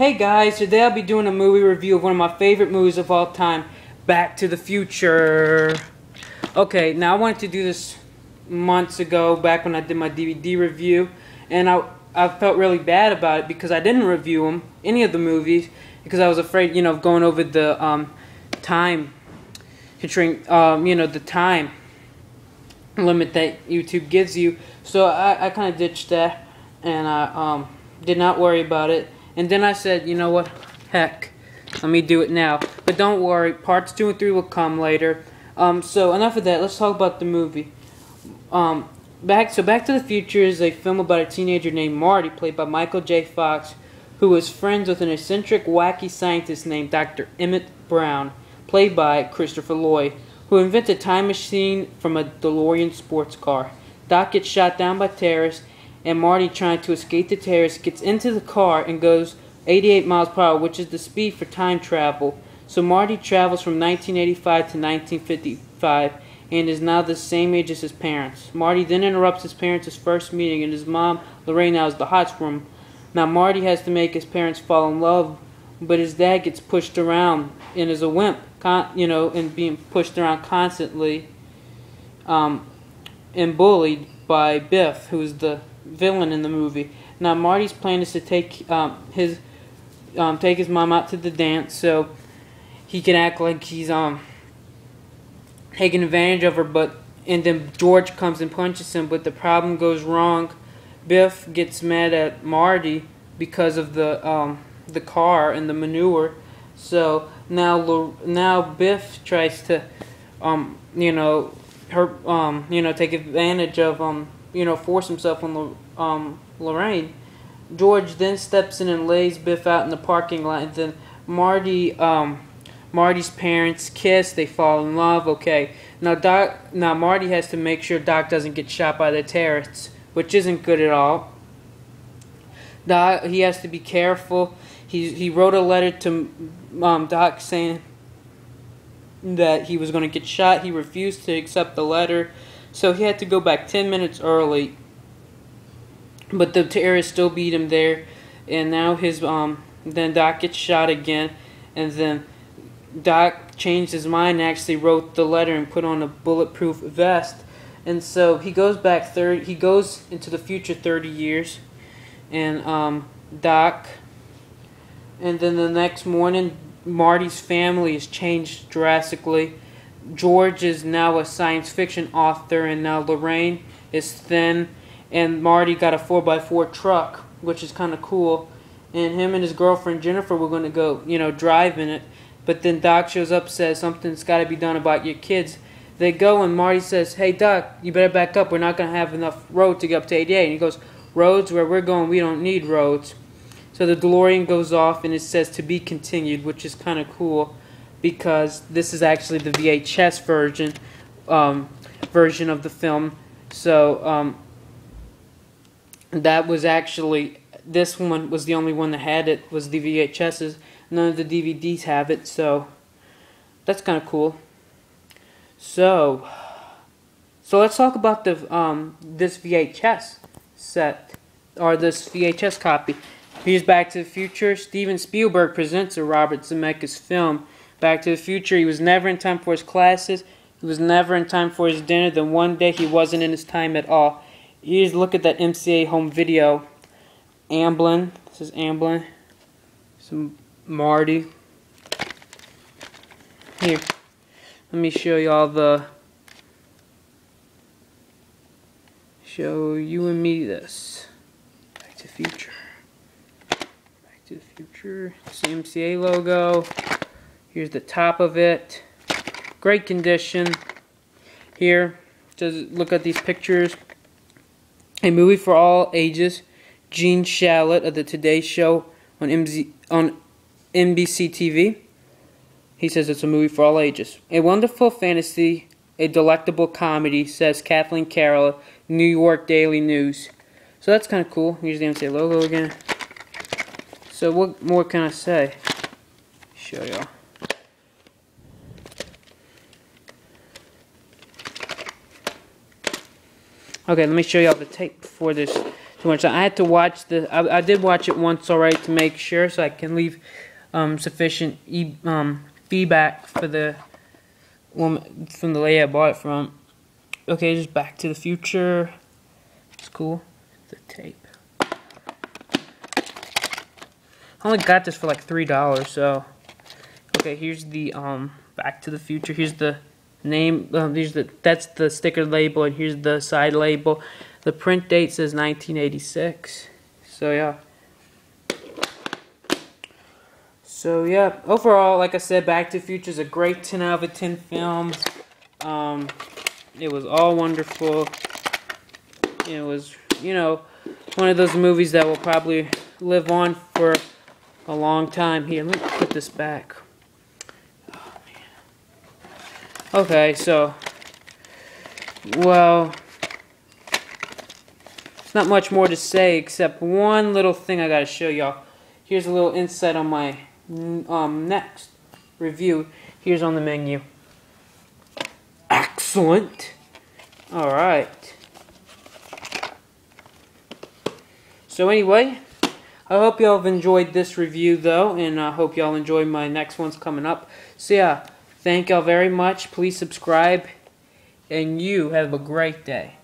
Hey guys, today I'll be doing a movie review of one of my favorite movies of all time, Back to the Future. Okay, now I wanted to do this months ago, back when I did my DVD review, and I felt really bad about it because I didn't review any of the movies, because I was afraid, of going over the time, considering, the time limit that YouTube gives you. So I kind of ditched that, and I did not worry about it. And then I said, you know what, heck, let me do it now. But don't worry, parts 2 and 3 will come later. So enough of that, let's talk about the movie. Back to the Future is a film about a teenager named Marty, played by Michael J. Fox, who was friends with an eccentric, wacky scientist named Dr. Emmett Brown, played by Christopher Lloyd, who invented a time machine from a DeLorean sports car. Doc gets shot down by terrorists, and Marty, trying to escape the terrorists, gets into the car and goes 88 miles per hour, which is the speed for time travel. So Marty travels from 1985 to 1955 and is now the same age as his parents. Marty then interrupts his parents' first meeting, and his mom, Lorraine, now is the hot room. Now Marty has to make his parents fall in love, but his dad gets pushed around and is a wimp, and being pushed around constantly, and bullied by Biff, who is the villain in the movie. Now Marty's plan is to take his mom out to the dance so he can act like he's taking advantage of her, and then George comes and punches him, but the problem goes wrong. Biff gets mad at Marty because of the car and the manure. So now Biff tries to take advantage of force himself on Lorraine. George then steps in and lays Biff out in the parking lot, and then Marty's parents kiss, they fall in love. Okay, now Marty has to make sure Doc doesn't get shot by the terrorists, which isn't good at all. He has to be careful. He wrote a letter to Doc saying that he was going to get shot. He refused to accept the letter, so he had to go back 10 minutes early. But the terrorists still beat him there, and now then Doc gets shot again, and then Doc changed his mind and actually wrote the letter and put on a bulletproof vest. And so he goes back he goes into the future 30 years, and and then the next morning Marty's family is changed drastically. George is now a science fiction author, and now Lorraine is thin, and Marty got a 4x4 truck, which is kind of cool. And him and his girlfriend Jennifer were going to go, drive in it. But then Doc shows up, says something's got to be done about your kids. They go, and Marty says, "Hey Doc, you better back up. We're not going to have enough road to get up to 88." And he goes, "Roads? Where we're going, we don't need roads." So the DeLorean goes off, and it says "to be continued," which is kind of cool, because this is actually the VHS version of the film. So that was actually, this one was the only one that had it, was the VHSs. None of the DVDs have it, so that's kind of cool. So let's talk about the this VHS set, or this VHS copy. Here's Back to the Future. Steven Spielberg presents a Robert Zemeckis film. Back to the Future. He was never in time for his classes. He was never in time for his dinner. Then one day he wasn't in his time at all. Here's a look at that MCA home video. Amblin. This is Amblin. Some Marty. Here. Let me show y'all show you and me this. Back to the Future. Back to the Future. It's the MCA logo. Here's the top of it. Great condition. Here, just look at these pictures. A movie for all ages. Gene Shalit of the Today Show on NBC TV. He says it's a movie for all ages. A wonderful fantasy, a delectable comedy, says Kathleen Carroll, New York Daily News. So that's kind of cool. Here's the MCA logo again. So what more can I say? Show y'all. Okay, let me show y'all the tape before this too much. I had to watch I did watch it once already to make sure, so I can leave sufficient feedback for the woman, from the lady I bought it from. Okay, just Back to the Future. It's cool. The tape. I only got this for like $3, so. Okay, here's the Back to the Future. Here's the name. That's the sticker label, and here's the side label. The print date says 1986. So yeah. So yeah, overall, like I said, Back to the Future is a great 10 out of 10 film. It was all wonderful. It was, you know, one of those movies that will probably live on for a long time. Here, let me put this back. Oh, man. Okay, so, well, there's not much more to say except one little thing I gotta show y'all. Here's a little insight on my next review. Here's on the menu. Excellent. Alright. So anyway, I hope y'all have enjoyed this review though, and I hope y'all enjoy my next ones coming up. So yeah, thank y'all very much. Please subscribe, and you have a great day.